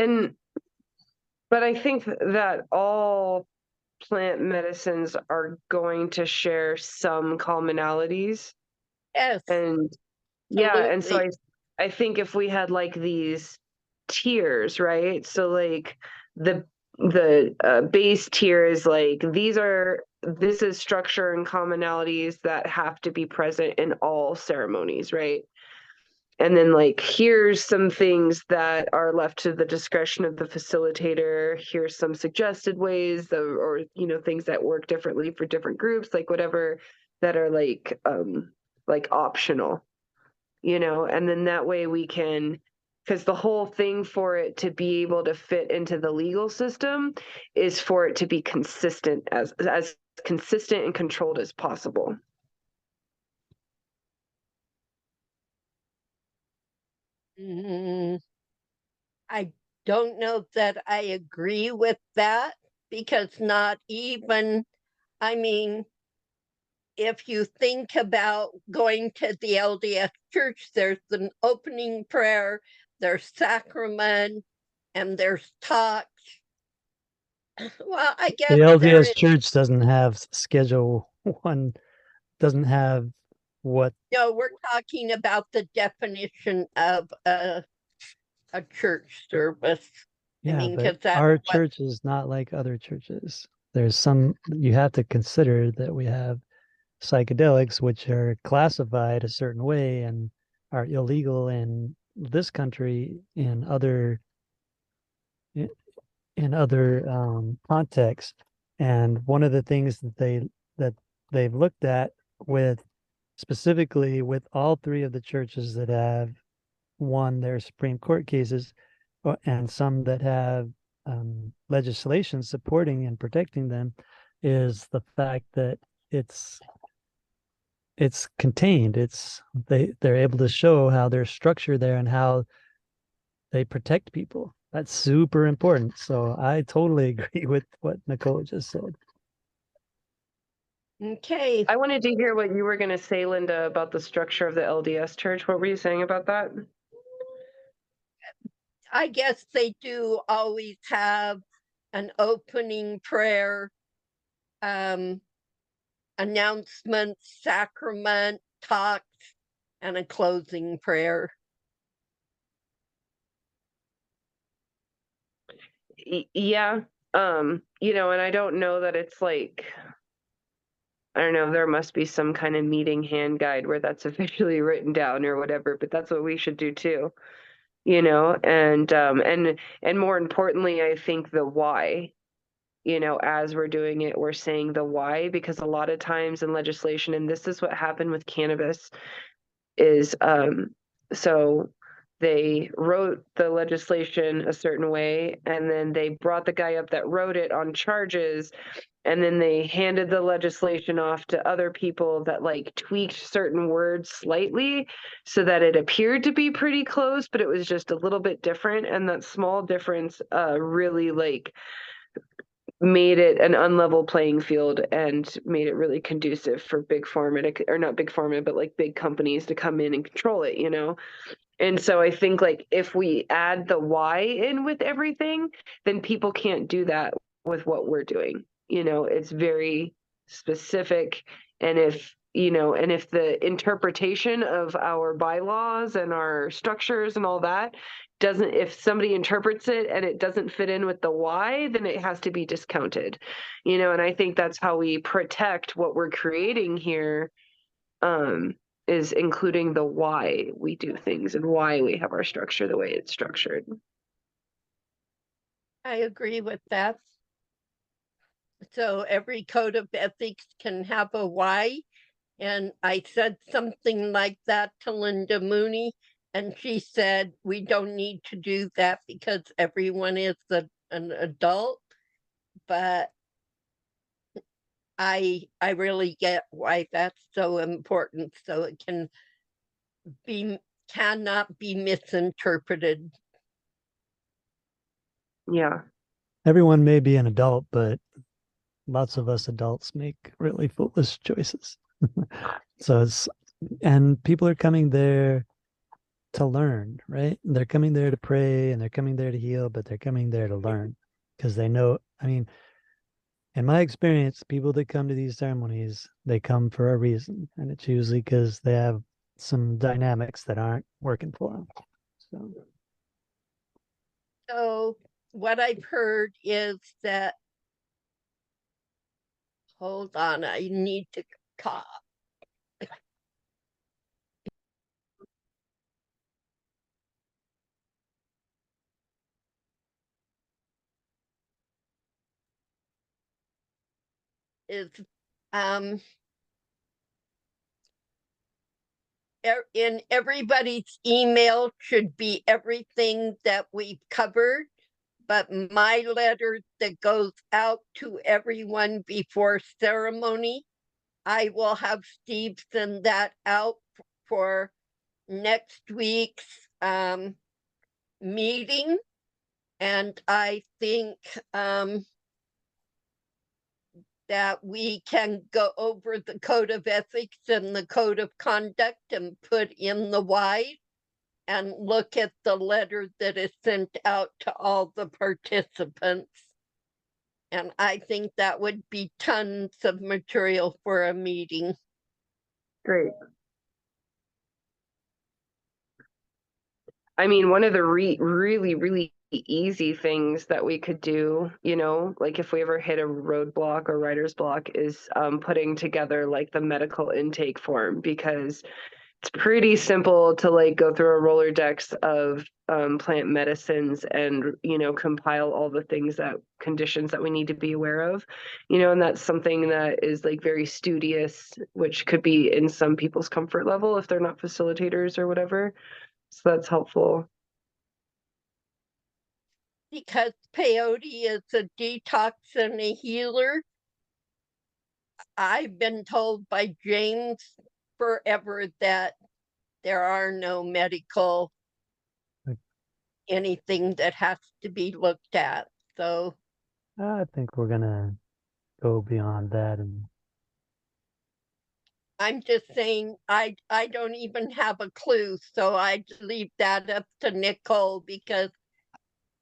but I think that all plant medicines are going to share some commonalities. Yes, And yeah, and so absolutely. I think if we had like these tiers, right? So like the base tier is like this is structure and commonalities that have to be present in all ceremonies, right? And then like here's some things that are left to the discretion of the facilitator. Here's some suggested ways or you know, things that work differently for different groups, like whatever, that are like optional, you know. And then that way we can, because the whole thing for it to be able to fit into the legal system is for it to be consistent, as consistent and controlled as possible. I don't know that I agree with that, because not even, I mean, if you think about going to the LDS church, there's an opening prayer, there's sacrament, and there's talks. Well, I guess The there LDS is, church doesn't have Schedule 1, doesn't have what, no, we're talking about the definition of a church service. I yeah, mean, but 'cause that's our what, church is not like other churches. There's some, you have to consider that we have psychedelics, which are classified a certain way and are illegal in this country in other contexts. And one of the things that they've looked at with specifically with all three of the churches that have won their Supreme Court cases, and some that have legislation supporting and protecting them, is the fact that it's contained. They're able to show how there's structure there and how they protect people. That's super important. So I totally agree with what Nicole just said. okay, I wanted to hear what you were going to say, Linda, about the structure of the LDS church. What were you saying about that? I guess they do always have an opening prayer, announcements, sacrament, talks, and a closing prayer. Yeah. You know, and I don't know that it's like, I don't know, there must be some kind of meeting hand guide where that's officially written down or whatever, but that's what we should do too. You know, and more importantly, I think the why. You know, as we're doing it, we're saying the why, because a lot of times in legislation, and this is what happened with cannabis, is so they wrote the legislation a certain way, and then they brought the guy up that wrote it on charges, and then they handed the legislation off to other people that like tweaked certain words slightly so that it appeared to be pretty close, but it was just a little bit different. And that small difference really like made it an unlevel playing field and made it really conducive for big pharma to, or not big pharma, but like big companies to come in and control it, you know? And so I think like if we add the why in with everything, then people can't do that with what we're doing. You know, it's very specific. And if, you know, and if the interpretation of our bylaws and our structures and all that doesn't, if somebody interprets it and it doesn't fit in with the why, then it has to be discounted, you know, and I think that's how we protect what we're creating here, is including the why we do things and why we have our structure the way it's structured. I agree with that. So every code of ethics can have a why. And I said something like that to Linda Mooney, and she said, we don't need to do that because everyone is an adult. But I really get why that's so important. So it cannot be misinterpreted. Yeah. Everyone may be an adult, but lots of us adults make really foolish choices. So and people are coming there to learn, right? They're coming there to pray and they're coming there to heal, but they're coming there to learn because they know, I mean, in my experience, people that come to these ceremonies, they come for a reason, and it's usually because they have some dynamics that aren't working for them. So what I've heard is that, hold on, I need to cough. Is in everybody's email should be everything that we've covered, but my letter that goes out to everyone before ceremony, I will have Steve send that out for next week's meeting. And I think that we can go over the code of ethics and the code of conduct and put in the why. and look at the letter that is sent out to all the participants. And I think that would be tons of material for a meeting. Great. I mean, one of the really easy things that we could do, like if we ever hit a roadblock or writer's block, is putting together like the medical intake form, because it's pretty simple to like go through a Rolodex of plant medicines and, compile all the conditions that we need to be aware of, and that's something that is like very studious, which could be in some people's comfort level if they're not facilitators or whatever. So that's helpful. Because peyote is a detox and a healer. I've been told by James forever that there are no medical anything that has to be looked at. So I think we're gonna go beyond that, and I'm just saying I don't even have a clue. So I leave that up to Nicole because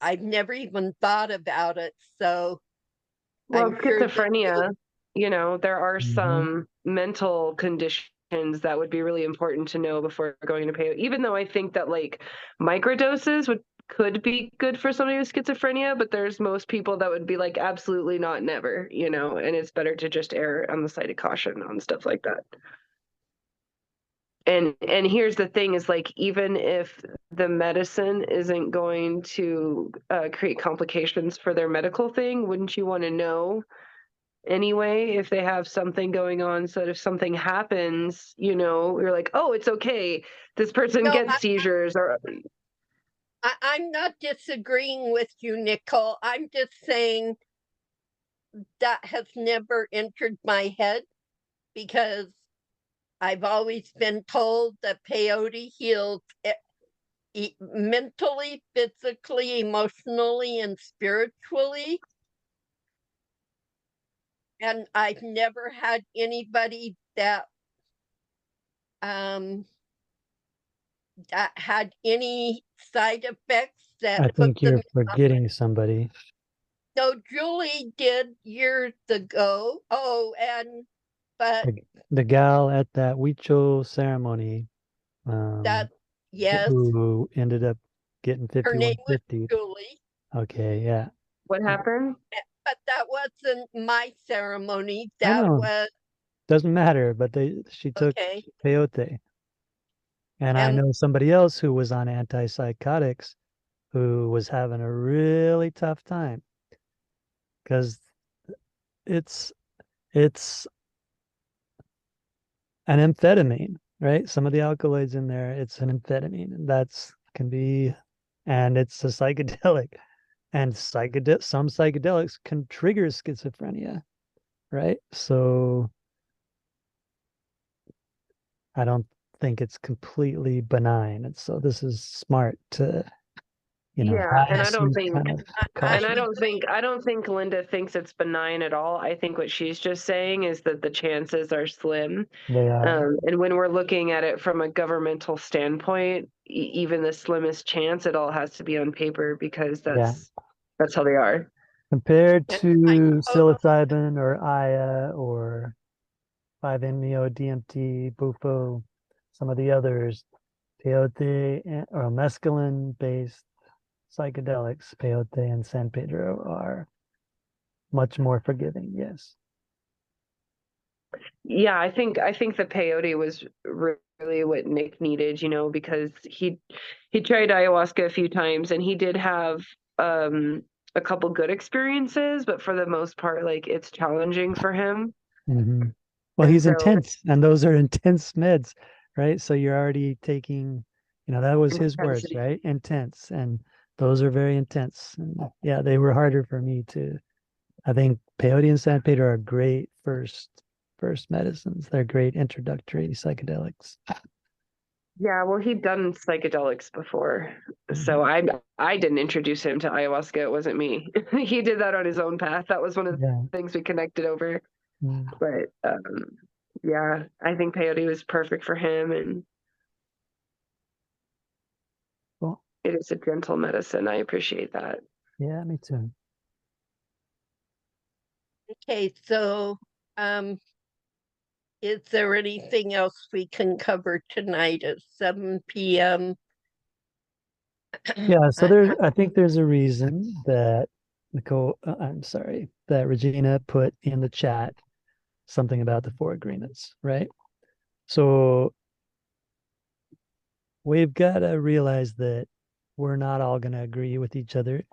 I've never even thought about it. So Well, I'm sure that schizophrenia, there are Mhm. some mental conditions that would be really important to know before going to peyote, even though I think that like microdoses could be good for somebody with schizophrenia, but there's most people that would be like absolutely not, never, and it's better to just err on the side of caution on stuff like that. And here's the thing is like, even if the medicine isn't going to create complications for their medical thing, wouldn't you want to know anyway if they have something going on, so that if something happens, you're like, oh, it's okay, this person No, gets seizures? Or I'm not disagreeing with you, Nicole. I'm just saying that has never entered my head because I've always been told that peyote heals mentally, physically, emotionally, and spiritually. And I've never had anybody that that had any side effects that I put think them. you're forgetting somebody. No, Julie did years ago. Oh, but The gal at that Huichol ceremony, that, yes, who ended up getting her name was 5150. Julie. Okay, yeah. what happened? But that wasn't my ceremony. I That know, was doesn't matter, but she took okay. peyote. And I And know somebody else who was on antipsychotics who was having a really tough time because it's an amphetamine, right? Some of the alkaloids in there, it's an amphetamine, and and it's a psychedelic, and some psychedelics can trigger schizophrenia, right? So I don't think it's completely benign, and so this is smart to, Yeah, and have I don't some think kind of I and I caution. don't think Linda thinks it's benign at all. I think what she's just saying is that the chances are slim. They are. And when we're looking at it from a governmental standpoint, even the slimmest chance, it all has to be on paper, because Yeah. that's how they are. Compared and I to totally psilocybin or Aya or 5-MeO, DMT, Bufo, some of the others, peyote or mescaline-based psychedelics, peyote and San Pedro, are much more forgiving. Yes. Yeah, I think the peyote was really what Nick needed, because he tried ayahuasca a few times, and he did have a couple good experiences, but for the most part, like, it's challenging for him. Mm-hmm. Well, And he's so intense, and those are intense meds, right? So you're already taking, that was his words, intensity. right? Intense, and those are very intense. And yeah, they were harder for me to. I think peyote and San Pedro are great first medicines. They're great introductory psychedelics. Yeah, well, he'd done psychedelics before, so I didn't introduce him to ayahuasca. It wasn't me. He did that on his own path. That was one of the Yeah. things we connected over. Mm. But yeah, I think peyote was perfect for him. And It is a gentle medicine. I appreciate that. Yeah, me too. Okay, so, is there anything else we can cover tonight at 7 p.m.? Yeah, so I think there's a reason that that Regina put in the chat something about the 4 agreements, right? So we've got to realize that we're not all going to agree with each other,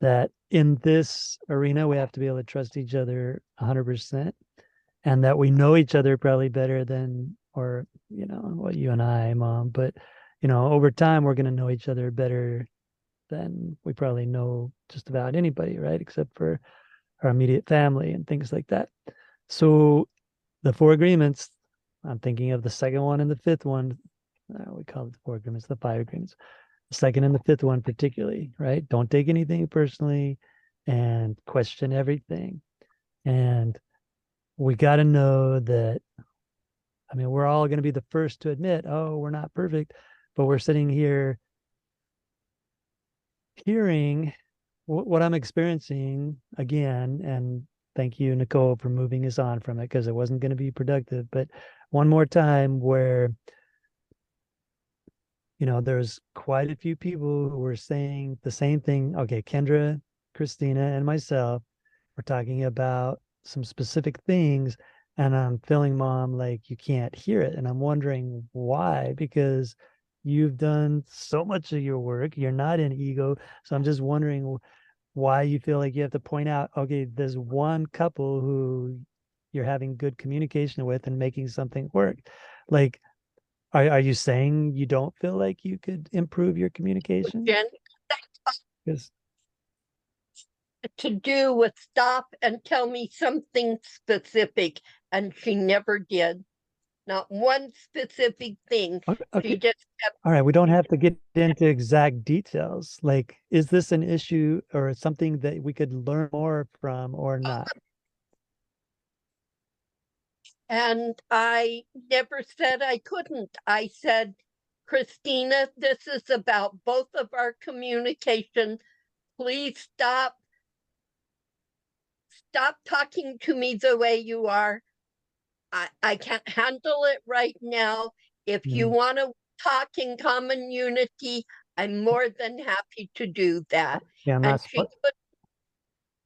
that in this arena, we have to be able to trust each other 100%, and that we know each other probably better than, or, what you and I, Mom, but, over time, we're going to know each other better than we probably know just about anybody, right? Except for our immediate family and things like that. So the 4 agreements, I'm thinking of the second one and the 5th one. We call it the 4 agreements, the 5 agreements. The second and the 5th one particularly, right? Don't take anything personally and question everything. And we got to know that, we're all going to be the first to admit, oh, we're not perfect, but we're sitting here hearing what I'm experiencing again. And thank you, Nicole, for moving us on from it, because it wasn't going to be productive. But one more time, where there's quite a few people who were saying the same thing. Okay, Kendra, Christina, and myself were talking about some specific things, and I'm feeling, Mom, like you can't hear it. And I'm wondering why, because you've done so much of your work. You're not in ego. So I'm just wondering why you feel like you have to point out, okay, there's one couple who you're having good communication with and making something work. Like, are you saying you don't feel like you could improve your communication? Jen, Because to do with stop and tell me something specific, and she never did. Not one specific thing. okay, She just kept, all right, we don't have to get into exact details. Like, is this an issue or something that we could learn more from or not? and I never said I couldn't. I said, Christina, this is about both of our communication. Please stop talking to me the way you are. I can't handle it right now. If you want to talk in common unity, I'm more than happy to do that. Yeah, And she could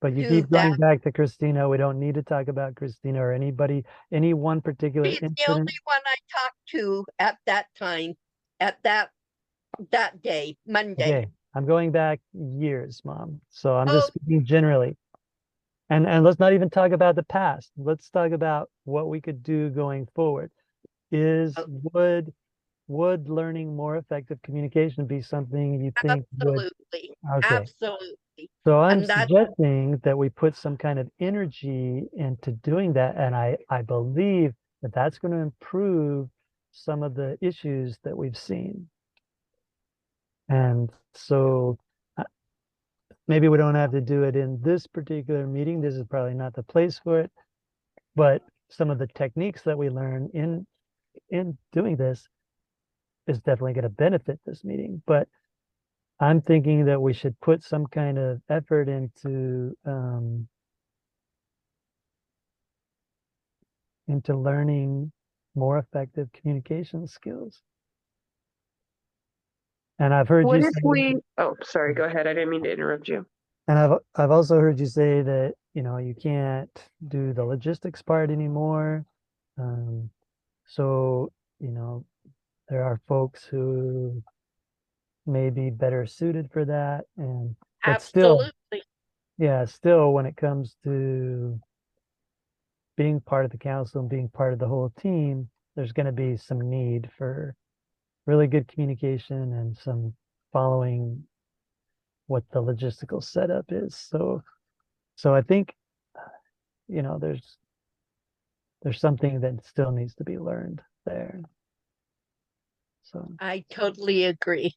but you do keep going that. back to Christina. We don't need to talk about Christina or anybody, any one particular She's the incident. only one I talked to at that time, at that day, Monday. Okay, I'm going back years, Mom. So I'm Oh, just speaking generally. And let's not even talk about the past. Let's talk about what we could do going forward. Would learning more effective communication be something you think would? absolutely. Okay. Absolutely. So I'm And that, suggesting that we put some kind of energy into doing that. And I believe that that's going to improve some of the issues that we've seen. And so maybe we don't have to do it in this particular meeting. This is probably not the place for it. But some of the techniques that we learn in doing this is definitely going to benefit this meeting. But I'm thinking that we should put some kind of effort into learning more effective communication skills. And I've heard What you if say, we, oh, sorry, go ahead. I didn't mean to interrupt you. and I've also heard you say that you can't do the logistics part anymore. So there are folks who may be better suited for that, but still, absolutely. yeah, still when it comes to being part of the council and being part of the whole team, there's going to be some need for really good communication and some following what the logistical setup is. So I think, there's something that still needs to be learned there. So I totally agree.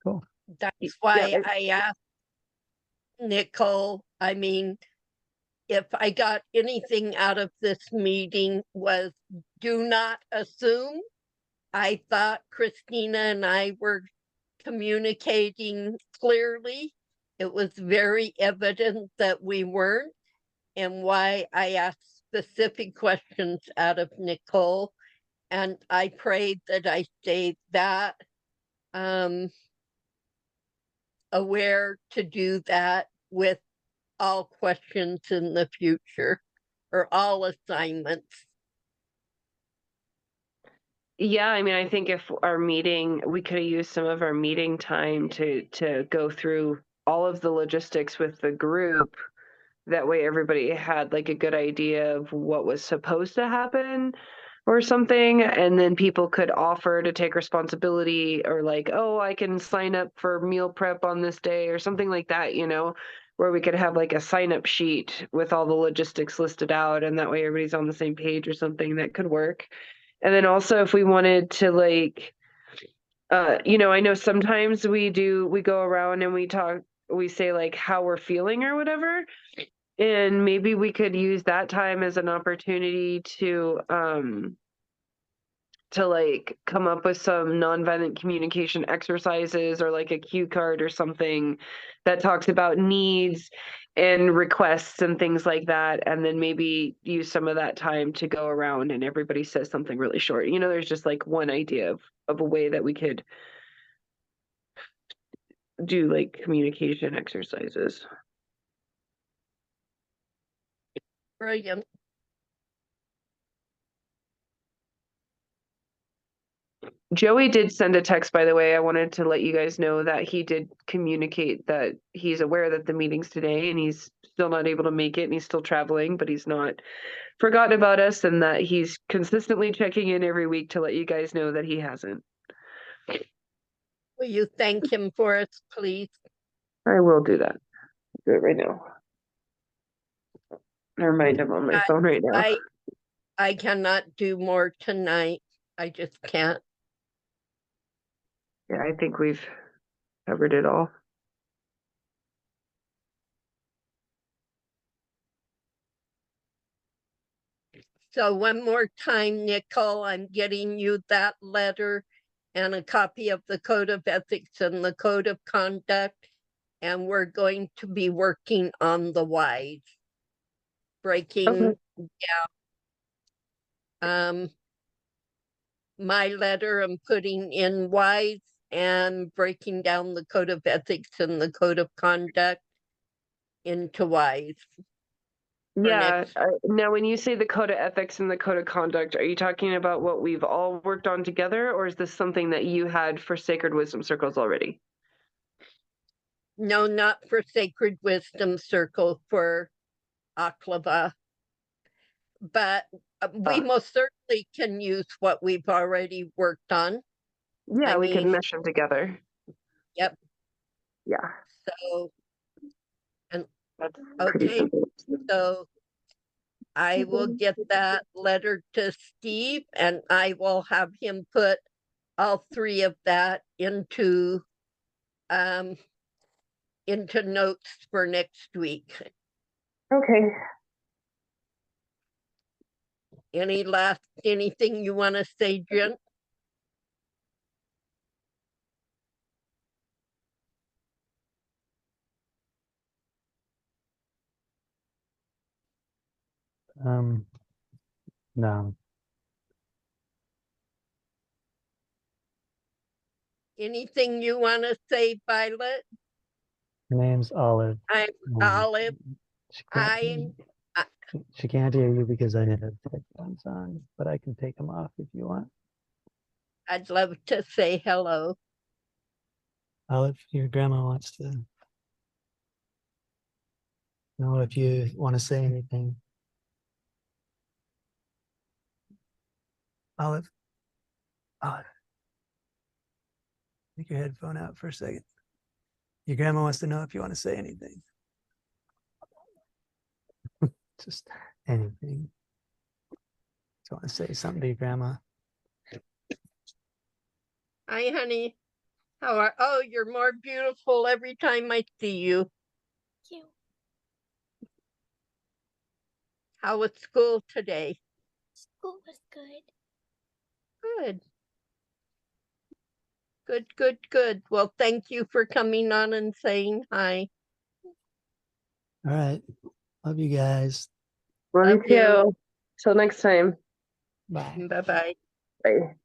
cool. That's why Yeah, I asked Nicole. If I got anything out of this meeting was do not assume. I thought Christina and I were communicating clearly. It was very evident that we weren't, and why I asked specific questions out of Nicole. And I prayed that I stayed that aware to do that with all questions in the future, or all assignments. Yeah, I mean, I think if our meeting, we could have used some of our meeting time to go through all of the logistics with the group. That way everybody had like a good idea of what was supposed to happen or something, and then people could offer to take responsibility, or like, oh, I can sign up for meal prep on this day or something like that, you know, where we could have like a sign up sheet with all the logistics listed out, and that way everybody's on the same page or something. That could work. And then also if we wanted to like, you know, I know sometimes we go around and we say like how we're feeling or whatever. And maybe we could use that time as an opportunity to like come up with some nonviolent communication exercises, or like a cue card or something that talks about needs and requests and things like that. And then maybe use some of that time to go around and everybody says something really short. You know, there's just like one idea of a way that we could do like communication exercises. Brilliant. Joey did send a text, by the way. I wanted to let you guys know that he did communicate that he's aware that the meeting's today and he's still not able to make it and he's still traveling, but he's not forgotten about us, and that he's consistently checking in every week to let you guys know that he hasn't. Will you thank him for us, please? I will do that. I'll do it right now. I remind him on my phone right now. I cannot do more tonight. I just can't. Yeah, I think we've covered it all. So one more time, Nicole, I'm getting you that letter and a copy of the Code of Ethics and the Code of Conduct. And we're going to be working on the whys. Breaking down my letter and putting in whys, and breaking down the Code of Ethics and the Code of Conduct into whys. Yeah. Now, when you say the Code of Ethics and the Code of Conduct, are you talking about what we've all worked on together, or is this something that you had for Sacred Wisdom Circles already? No, not for Sacred Wisdom Circle, for Aklava. But we most certainly can use what we've already worked on. Yeah, we can mesh them together. Yep. Yeah. So, and That's okay, simple. so I will get that letter to Steve, and I will have him put all three of that into notes for next week. Okay. Anything you want to say, Jen? No. Anything you want to say, Violet? Her name's Olive. I'm Olive. She can't hear you because I have headphones on, but I can take them off if you want. I'd love to say hello. Olive, your grandma wants to know if you want to say anything. Olive. Take your headphone out for a second. Your grandma wants to know if you want to say anything. Just anything. Just want to say something to your grandma. Hi, honey. Oh, you're more beautiful every time I see you. Thank you. How was school today? School was good. Good. Good, good, good. Well, thank you for coming on and saying hi. All right. Love you guys. Love Love you. you. Till next time. Bye. Bye-bye. Bye.